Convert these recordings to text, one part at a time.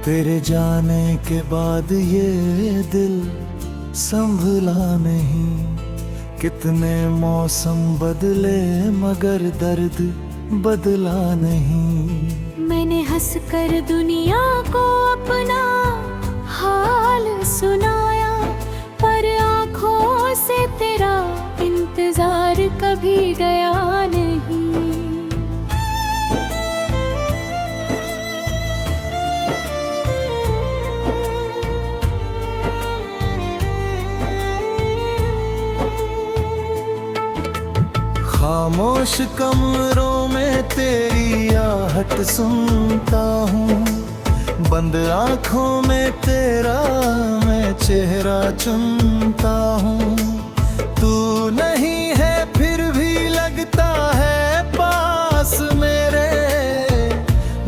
तेरे जाने के बाद ये दिल संभला नहीं। कितने मौसम बदले मगर दर्द बदला नहीं। मैंने हंस कर दुनिया को अपना हाल सुनाया, पर आँखों से तेरा इंतजार कभी गया नहीं। खामोश कमरों में तेरी आहट सुनता हूँ, बंद आँखों में तेरा मैं चेहरा चुनता हूँ। तू नहीं है फिर भी लगता है पास मेरे,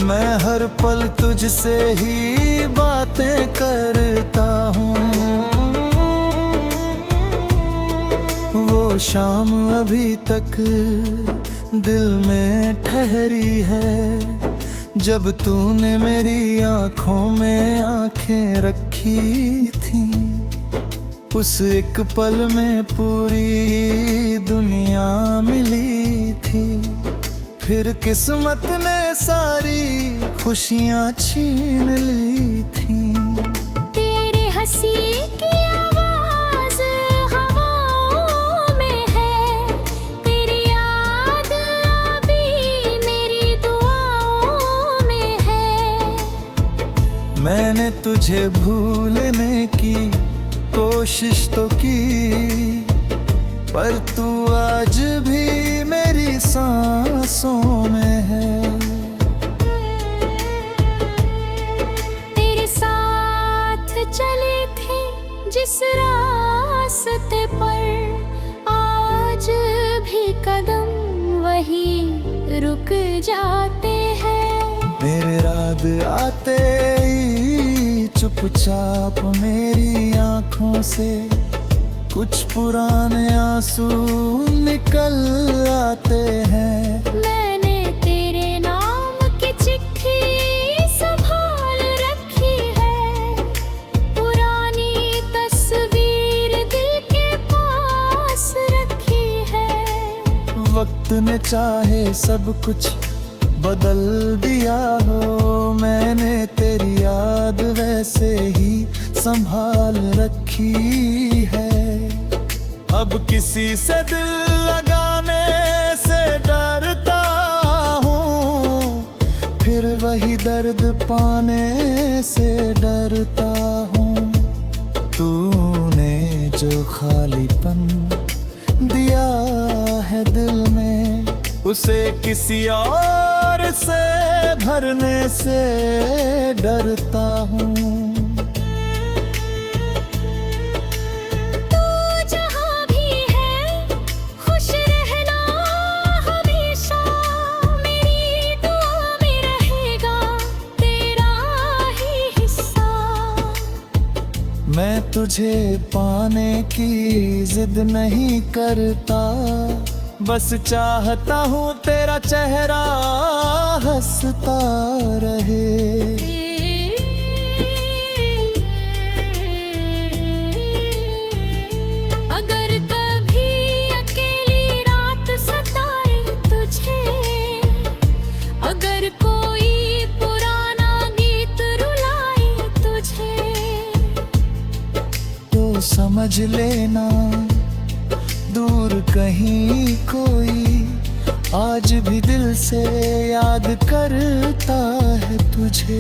मैं हर पल तुझसे ही बातें करता हूँ। वो शाम अभी तक दिल में ठहरी है, जब तूने मेरी आँखों में आँखें रखी थी। उस एक पल में पूरी दुनिया मिली थी, फिर किस्मत ने सारी खुशियाँ छीन ली थी। तेरे हंसी की आवाज हवाओं में है, तेरी याद अभी मेरी दुआओं में है। मैंने तुझे भूलने की कोशिश तो की, पर तू आज भी मेरी सांसों में है। तेरे साथ चले थे जिस रास्ते पर, आज भी कदम वही रुक जाते हैं। मेरे रात आते ही चुपचाप मेरी आँखों से कुछ पुराने आंसू निकल आते हैं। मैंने तेरे नाम की चिट्ठी संभाल रखी है, पुरानी तस्वीर दिल के पास रखी है। वक्त ने चाहे सब कुछ बदल दिया हो, मैंने तेरी याद वैसे ही संभाल रखी है। अब किसी से दिल लगाने से डरता हूँ, फिर वही दर्द पाने से डरता हूँ। तूने जो खालीपन दिया है दिल में, उसे किसी और से भरने से डरता हूँ। तू जहाँ भी है खुश रहना हमेशा, मेरी दुआ में रहेगा तेरा ही हिस्सा। मैं तुझे पाने की जिद नहीं करता, बस चाहता हूँ तेरा चेहरा हंसता रहे। अगर कभी अकेली रात सताए तुझे, अगर कोई पुराना गीत रुलाए तुझे, तो समझ लेना दूर कहीं कोई आज भी दिल से याद करता है तुझे।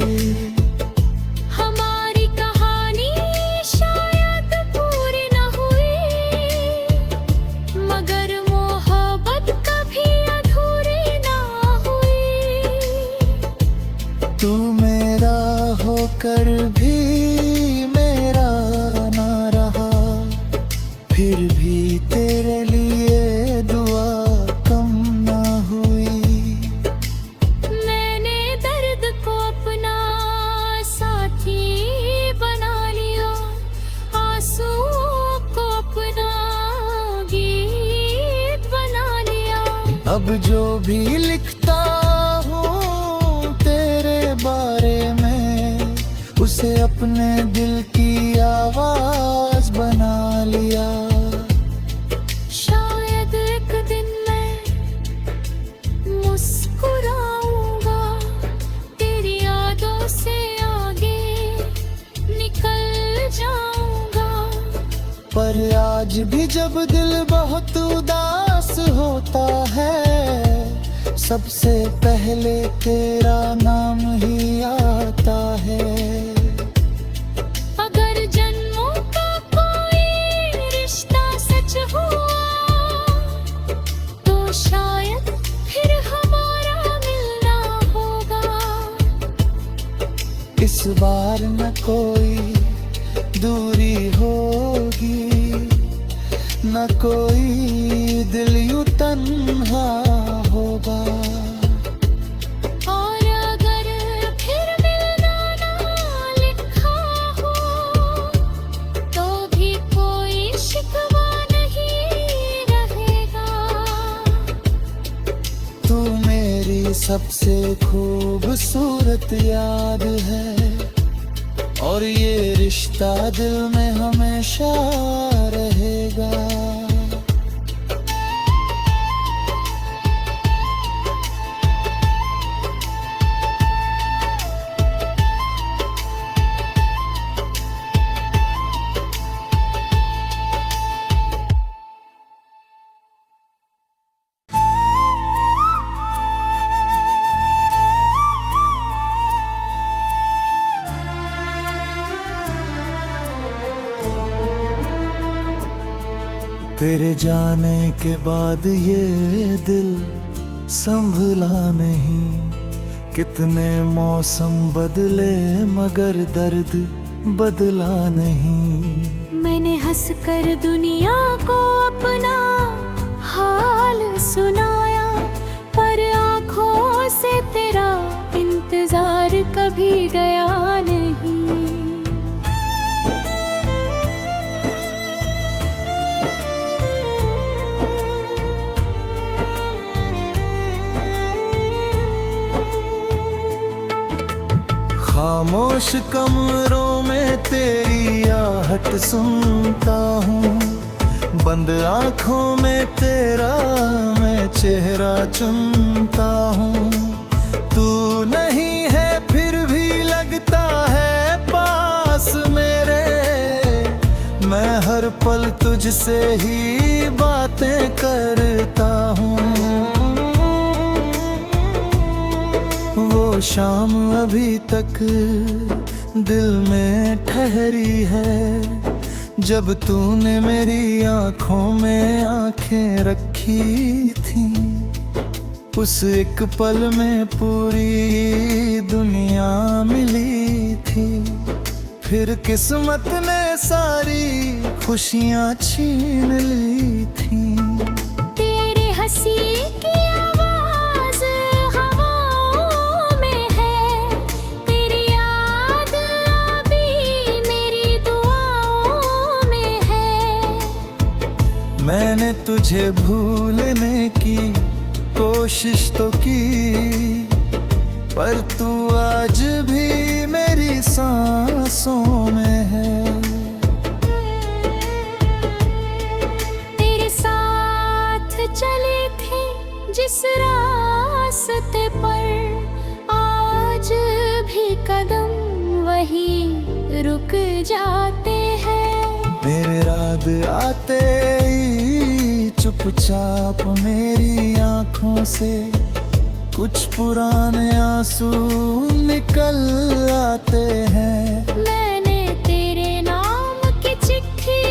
हमारी कहानी शायद पूरी न हुई, मगर मोहब्बत कभी अधूरी ना हुई। तू मेरा होकर भी मेरा ना रहा, फिर भी तेरे लिए दुआ कम ना हुई। मैंने दर्द को अपना साथी बना लिया, आंसुओं को अपना गीत बना लिया। अब जो भी लिखता हूँ तेरे बारे में, अपने दिल की आवाज बना लिया। शायद एक दिन मैं मुस्कुराऊंगा, तेरी यादों से आगे निकल जाऊंगा। पर आज भी जब दिल बहुत उदास होता है, सबसे पहले तेरा नाम ही आता है। अगर जन्मों का कोई रिश्ता सच हुआ, तो शायद फिर हमारा मिलना होगा। इस बार न कोई दूरी होगी, न कोई दिल यूं तन्हा होगा। और अगर फिर मिलना ना लिखा हो, तो भी कोई शिकवा नहीं रहेगा। तू मेरी सबसे खूबसूरत याद है, और ये रिश्ता दिल में हमेशा रहेगा। तेरे जाने के बाद ये दिल संभला नहीं। कितने मौसम बदले मगर दर्द बदला नहीं। मैंने हंसकर दुनिया को अपना हाल सुनाया, पर आँखों से तेरा इंतजार कभी गया नहीं। खामोश कमरों में तेरी आहट सुनता हूँ, बंद आँखों में तेरा मैं चेहरा चुनता हूँ। तू नहीं है फिर भी लगता है पास मेरे, मैं हर पल तुझसे ही बातें करता हूँ। वो शाम अभी तक दिल में ठहरी है, जब तूने मेरी आँखों में आँखें रखी थी। उस एक पल में पूरी दुनिया मिली थी। फिर किस्मत ने सारी खुशियाँ छीन ली थी। तेरे हंसी की आवाज हवाओं में है, तेरी याद अभी मेरी दुआओं में है। मैंने तुझे भूलने की कोशिश तो की, पर तू आज भी मेरी सांसों में है। तेरे साथ चले थे जिस रास्ते पर, आज भी कदम वहीं रुक जाते हैं। मेरे रात आते ही चुपचाप मेरी आँखों से कुछ पुराने आंसू निकल आते हैं। मैंने तेरे नाम की चिट्ठी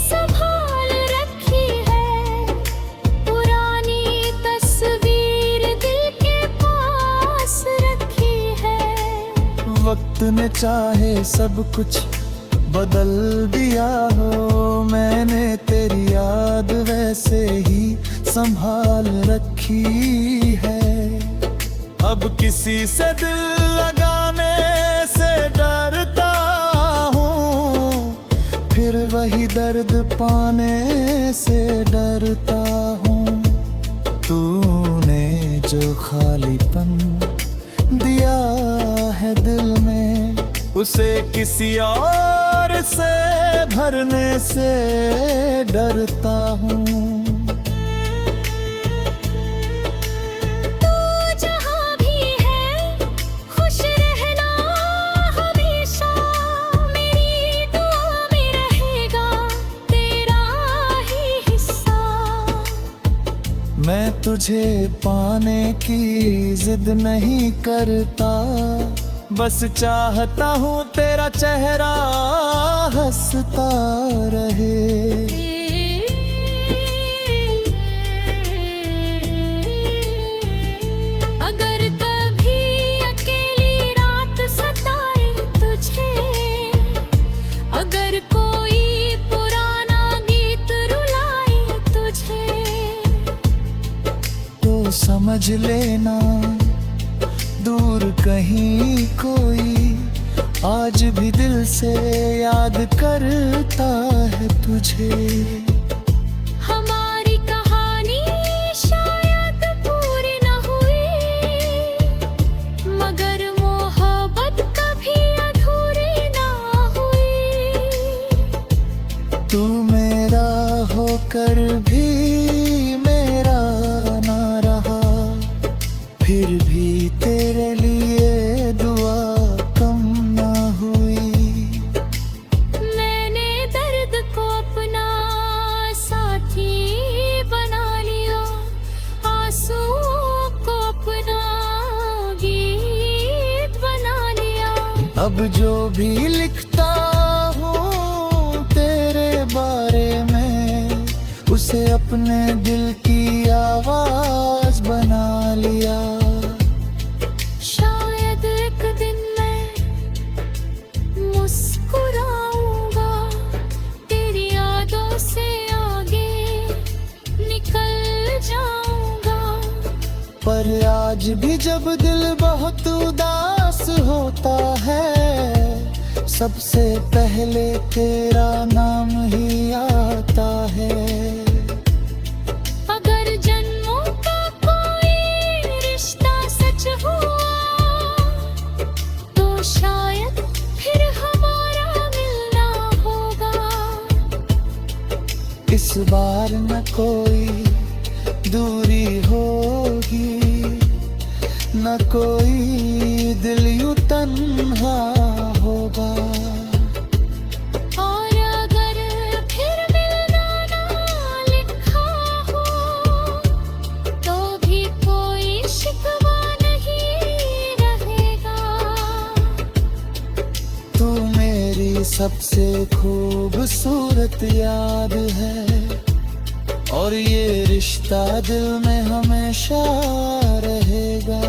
संभाल रखी है, पुरानी तस्वीर दिल के पास रखी है। वक्त ने चाहे सब कुछ बदल दिया हो, मैंने तेरी याद वैसे ही संभाल रखी है। अब किसी से दिल लगाने से डरता हूँ, फिर वही दर्द पाने से डरता हूँ। तूने जो खालीपन दिया है दिल में, उसे किसी और से भरने से डरता हूँ। तू जहाँ भी है खुश रहना हमेशा, मेरी दुआ में रहेगा तेरा ही हिस्सा। मैं तुझे पाने की जिद नहीं करता, बस चाहता हूँ तेरा चेहरा हंसता रहे। अगर कभी अकेली रात सताए तुझे, अगर कोई पुराना गीत रुलाए तुझे, तो समझ लेना दूर कहीं कोई आज भी दिल से याद करता है तुझे। हमारी कहानी शायद पूरी न हुई, मगर मोहब्बत कभी अधूरी ना हुई। तू मेरा होकर भी मेरा ना रहा, फिर भी तेरे लिए दुआ कम ना हुई। मैंने दर्द को अपना साथी बना लिया, आंसुओं को अपना गीत बना लिया। अब जो भी लिखता हूँ तेरे बारे में, उसे अपने दिल की आवाज बना लिया। शायद एक दिन मैं मुस्कुराऊंगा, तेरी यादों से आगे निकल जाऊंगा। पर आज भी जब दिल बहुत उदास होता है, सबसे पहले तेरा नाम ही आता है। अगर जन्मों का कोई रिश्ता सच हुआ, तो शायद फिर हमारा मिलना होगा। इस बार न कोई दूरी होगी, न कोई दिल यूं तन्हा होगा। और अगर फिर मिलना ना लिखा हो, तो भी कोई शिकवा नहीं रहेगा। तू मेरी सबसे खूबसूरत याद है, और ये रिश्ता दिल में हमेशा रहेगा।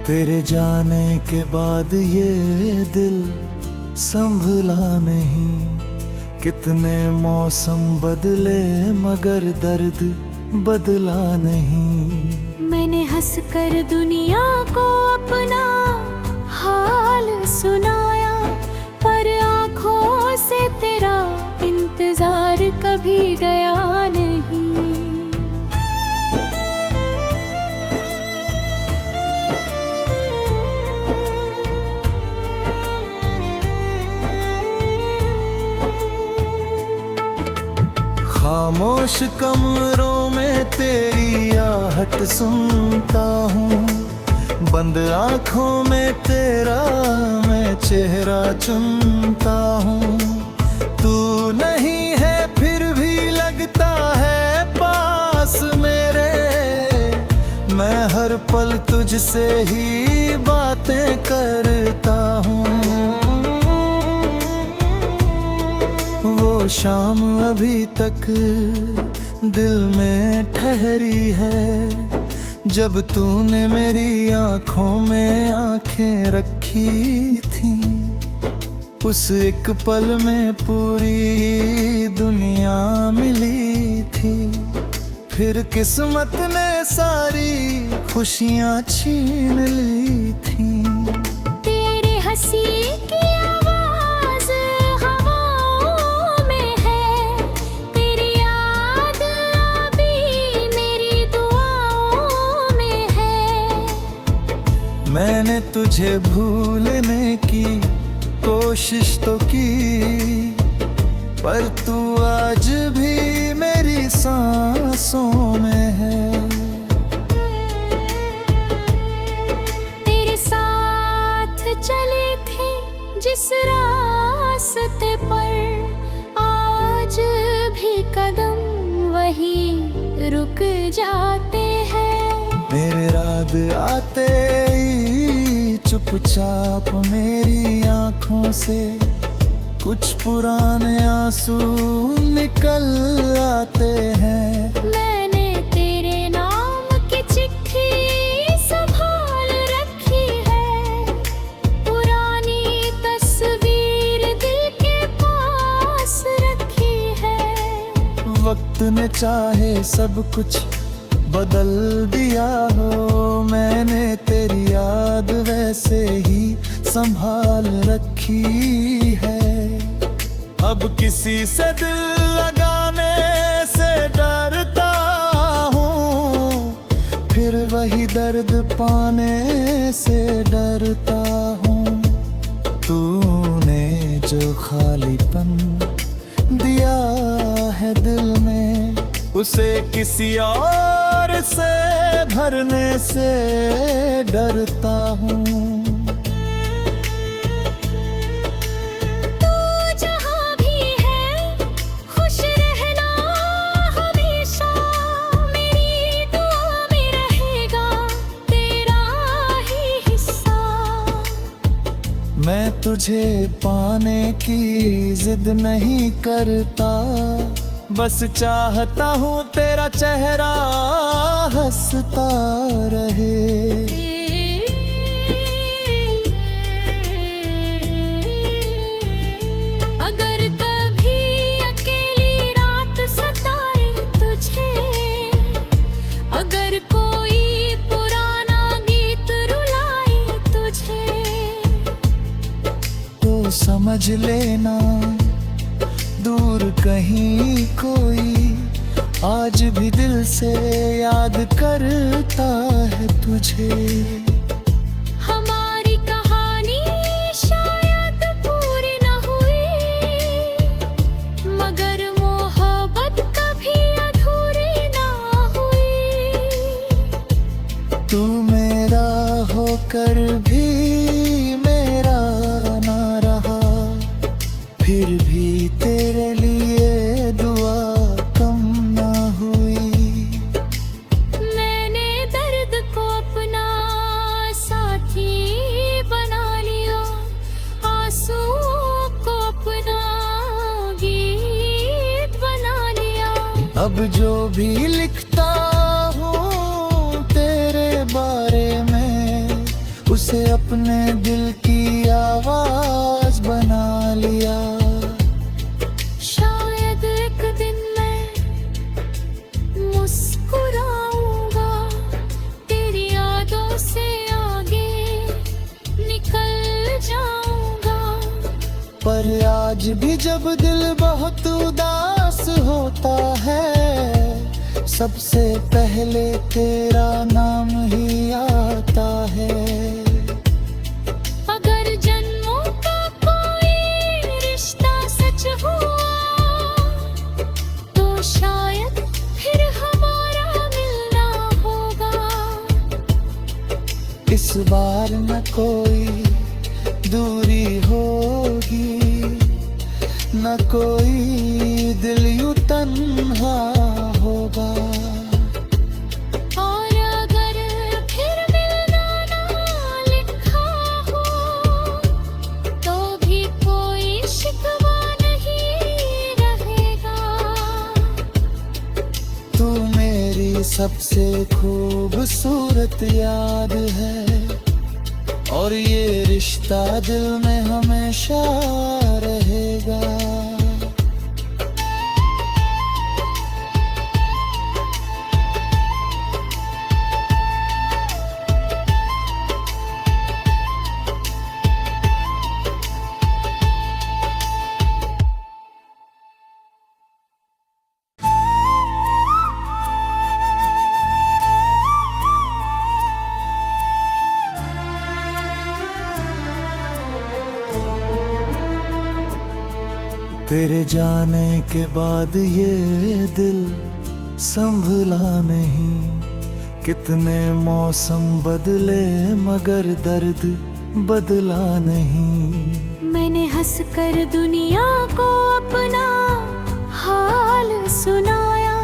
तेरे जाने के बाद ये दिल संभला नहीं, कितने मौसम बदले मगर दर्द बदला नहीं। मैंने हंसकर दुनिया को अपना हाल सुनाया, पर आँखों से तेरा इंतजार कभी गया नहीं। खामोश कमरों में तेरी आहट सुनता हूँ, बंद आँखों में तेरा मैं चेहरा चुनता हूँ। तू नहीं है फिर भी लगता है पास मेरे, मैं हर पल तुझसे ही बातें करता हूँ। वो शाम अभी तक दिल में ठहरी है, जब तूने मेरी आँखों में आँखें रखी थी। उस एक पल में पूरी दुनिया मिली थी। फिर किस्मत ने सारी खुशियाँ छीन ली थी। तेरे हंसी की आवाज हवाओं में है, तेरी याद अभी मेरी दुआओं में है। मैंने तुझे भूलने की कोशिश तो की, पर तू आज भी मेरी सांसों में है। तेरे साथ चले थे जिस रास्ते पर, आज भी कदम वहीं रुक जाते हैं। मेरे रात आते ही चुपचाप मेरी आंखों से कुछ पुराने आंसू निकल आते हैं। मैंने तेरे नाम की चिट्ठी संभाल रखी है, पुरानी तस्वीर दिल के पास रखी है। वक्त ने चाहे सब कुछ बदल दिया हो, मैंने तेरी याद वैसे ही संभाल रखी है। अब किसी से दिल लगाने से डरता हूँ, फिर वही दर्द पाने से डरता हूँ। तूने जो खालीपन दिया है दिल में, उसे किसी और से भरने से डरता हूँ। तू जहाँ भी है खुश रहना हमेशा, मेरी दुआ में रहेगा तेरा ही हिस्सा। मैं तुझे पाने की जिद नहीं करता, बस चाहता हूँ तेरा चेहरा हंसता रहे। अगर कभी अकेली रात सताए तुझे, अगर कोई पुराना गीत रुलाए तुझे, तो समझ लेना दूर कहीं कोई आज भी दिल से याद करता है तुझे। हमारी कहानी शायद पूरी न हुई, मगर मोहब्बत कभी अधूरी ना हुई। तू मेरा होकर भी मेरा ना रहा, फिर भी तेरे लिए दुआ कम ना हुई। मैंने दर्द को अपना साथी बना लिया, आंसुओं को अपना गीत बना लिया। अब जो भी लिखता हूँ तेरे बारे में, उसे अपने दिल की आवाज बना लिया। शायद एक दिन मैं मुस्कुराऊंगा, तेरी यादों से आगे निकल जाऊंगा। पर आज भी जब दिल बहुत उदास होता है, सबसे पहले तेरा नाम ही आता है। अगर जन्मों का कोई रिश्ता सच हुआ, तो शायद फिर हमारा मिलना होगा। इस बार न कोई दूरी होगी, न कोई दिल यूं तन्हा होगा। और अगर फिर मिलना ना लिखा हो, तो भी कोई शिकवा नहीं रहेगा। तू मेरी सबसे खूबसूरत याद है, और ये रिश्ता दिल में हमेशा रहेगा। तेरे जाने के बाद ये दिल संभला नहीं। कितने मौसम बदले मगर दर्द बदला नहीं। मैंने हंसकर दुनिया को अपना हाल सुनाया,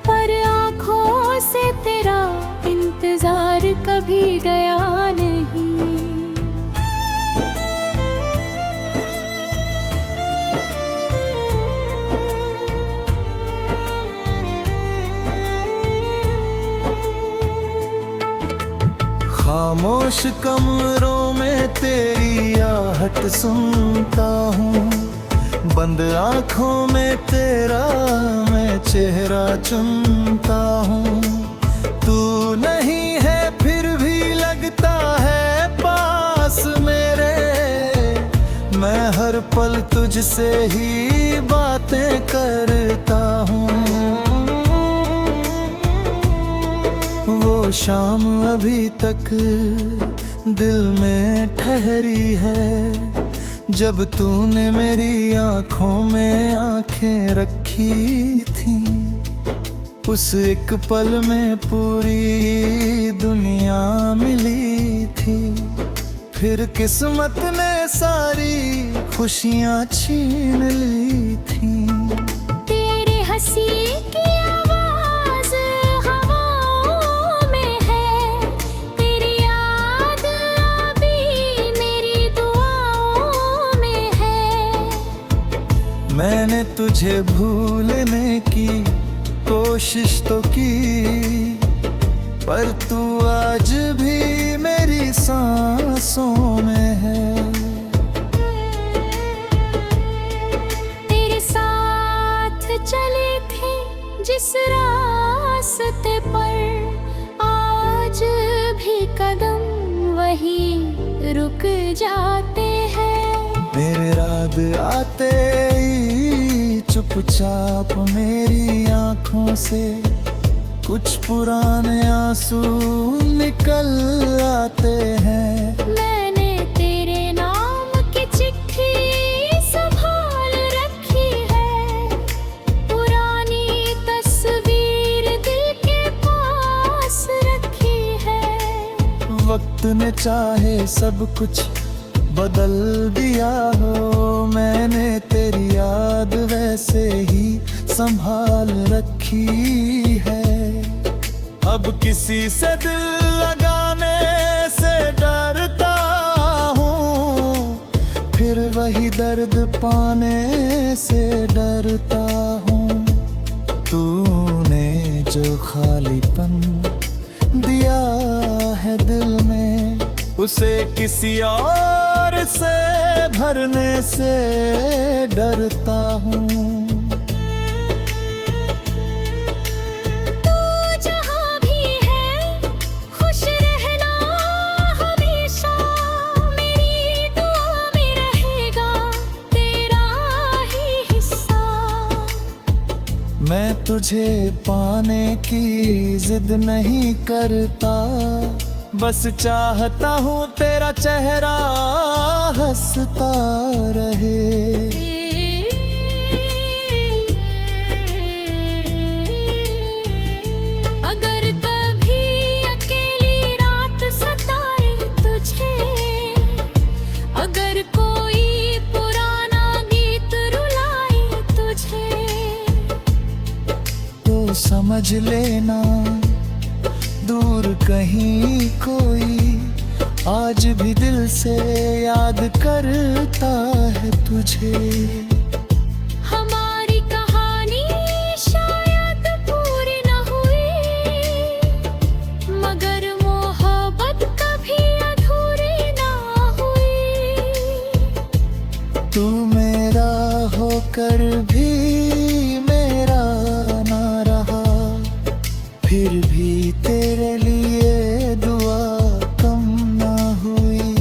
पर आँखों से तेरा इंतजार कभी गया नहीं। खामोश कमरों में तेरी आहट सुनता हूँ, बंद आँखों में तेरा मैं चेहरा चुनता हूँ। तू नहीं है फिर भी लगता है पास मेरे, मैं हर पल तुझसे ही बातें करता हूँ। वो शाम अभी तक दिल में ठहरी है, जब तूने मेरी आँखों में आँखें रखी थी। उस एक पल में पूरी दुनिया मिली थी, फिर किस्मत ने सारी खुशियाँ छीन ली थी। तेरे हंसी की आवाज़ हवाओं में है, तेरी याद अभी मेरी दुआओं में है। मैंने तुझे भूलने की कोशिश तो की, पर तू आज भी मेरी सांसों में है। तेरे साथ चले थे जिस रास्ते पर, आज भी कदम वहीं रुक जाते हैं। मेरे रात आते ही चुपचाप मेरी आँखों से कुछ पुराने आंसू निकल आते हैं। मैंने तेरे नाम की चिट्ठी संभाल रखी है, पुरानी तस्वीर दिल के पास रखी है। वक्त ने चाहे सब कुछ बदल दिया हो, मैंने तेरी याद वैसे ही संभाल रखी है। अब किसी से दिल लगाने से डरता हूँ, फिर वही दर्द पाने से डरता हूँ। तूने जो खालीपन दिया है दिल में, उसे किसी और से भरने से डरता हूँ। तू जहाँ भी है खुश रहना हमेशा, मेरी दुआ में रहेगा तेरा ही हिस्सा। मैं तुझे पाने की जिद नहीं करता, बस चाहता हूँ तेरा चेहरा हंसता रहे। अगर कभी अकेली रात सताए तुझे, अगर कोई पुराना गीत रुलाए तुझे, तो समझ लेना दूर कहीं कोई आज भी दिल से याद करता है तुझे। हमारी कहानी शायद पूरी न हुई, मगर मोहब्बत कभी अधूरी न मेरा ना रहा, फिर भी तेरे लिए दुआ कम ना हुई।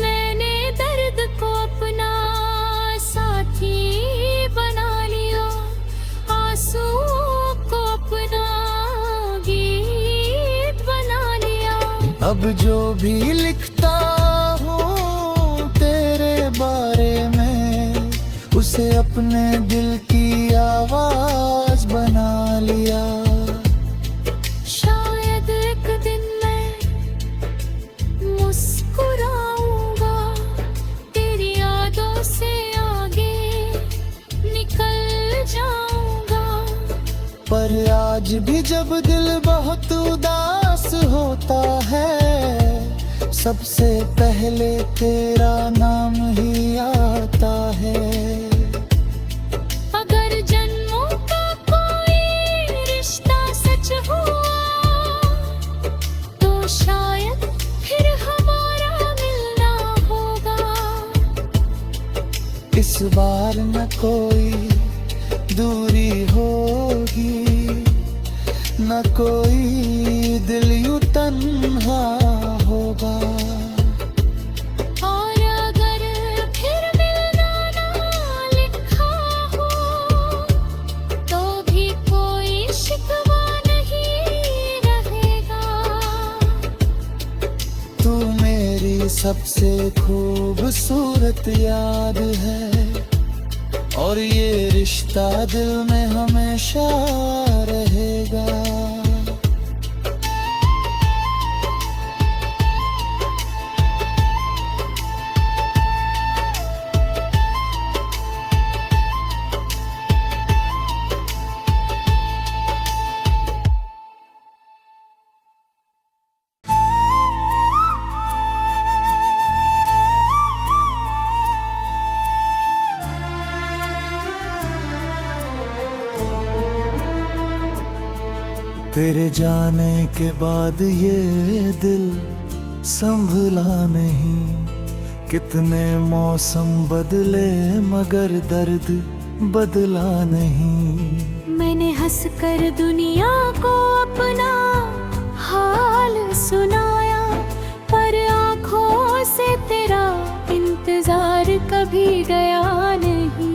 मैंने दर्द को अपना साथी बना लिया, आंसुओं को अपना गीत बना लिया। अब जो भी लिखता हूँ तेरे बारे में, उसे अपने दिल की आवाज बना लिया। शायद एक दिन मैं मुस्कुराऊंगा, तेरी यादों से आगे निकल जाऊंगा। पर आज भी जब दिल बहुत उदास होता है, सबसे पहले तेरा नाम ही आता है। अगर जन्मों का कोई रिश्ता सच हुआ, तो शायद फिर हमारा मिलना होगा। इस बार न कोई दूरी होगी, न कोई दिल यूं तन्हा होगा। और अगर फिर मिलना ना लिखा हो, तो भी कोई शिकवा नहीं रहेगा। तू मेरी सबसे खूबसूरत याद है, और ये रिश्ता दिल में हमेशा रहेगा। तेरे जाने के बाद ये दिल संभला नहीं, कितने मौसम बदले मगर दर्द बदला नहीं। मैंने हंसकर दुनिया को अपना हाल सुनाया, पर आँखों से तेरा इंतजार कभी गया नहीं।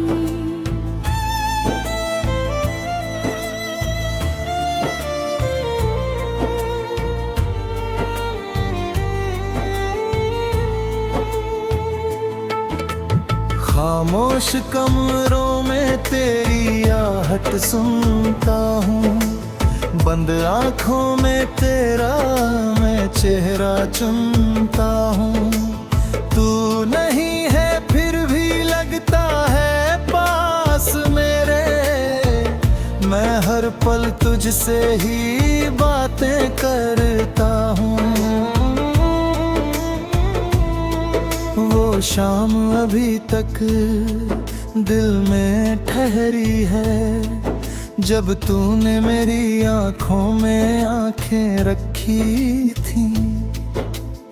खामोश कमरों में तेरी आहट सुनता हूँ, बंद आँखों में तेरा मैं चेहरा चुनता हूँ। तू नहीं है फिर भी लगता है पास मेरे, मैं हर पल तुझसे ही बातें करता हूँ। वो शाम अभी तक दिल में ठहरी है, जब तूने मेरी आँखों में आँखें रखी थी।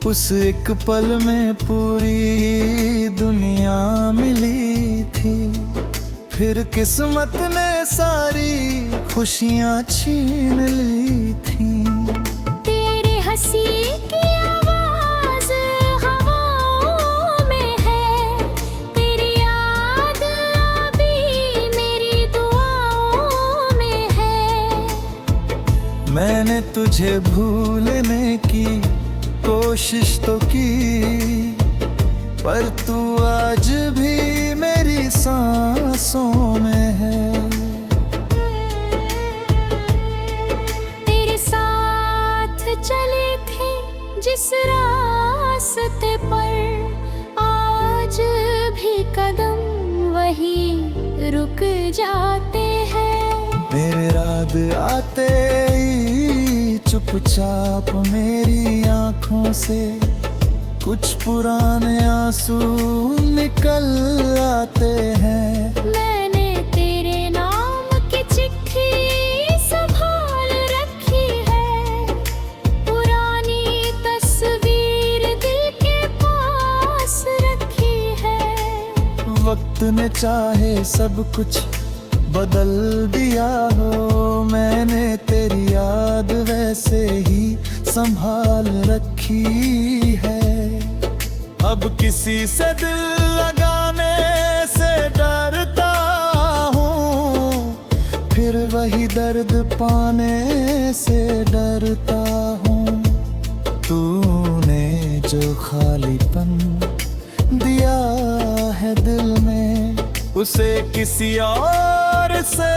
उस एक पल में पूरी दुनिया मिली थी, फिर किस्मत ने सारी खुशियाँ छीन ली थी। तेरे हंसी की आवाज हवाओं में है, तेरी याद अभी मेरी दुआओं में है। मैंने तुझे भूलने की कोशिश तो की, पर तू आज भी मेरी सांसों में है। तेरे साथ चले थे जिस रास्ते पर, आज भी कदम वहीं रुक जाते हैं। मेरे रात आते ही चुपचाप मेरी आँखों से कुछ पुराने आंसू निकल आते हैं। मैंने तेरे नाम की चिट्ठी संभाल रखी है, पुरानी तस्वीर दिल के पास रखी है। वक्त ने चाहे सब कुछ बदल दिया हो, मैंने तेरी याद वैसे ही संभाल रखी है। अब किसी से दिल लगाने से डरता हूँ, फिर वही दर्द पाने से डरता हूँ। तूने जो खालीपन दिया है दिल में, उसे किसी और से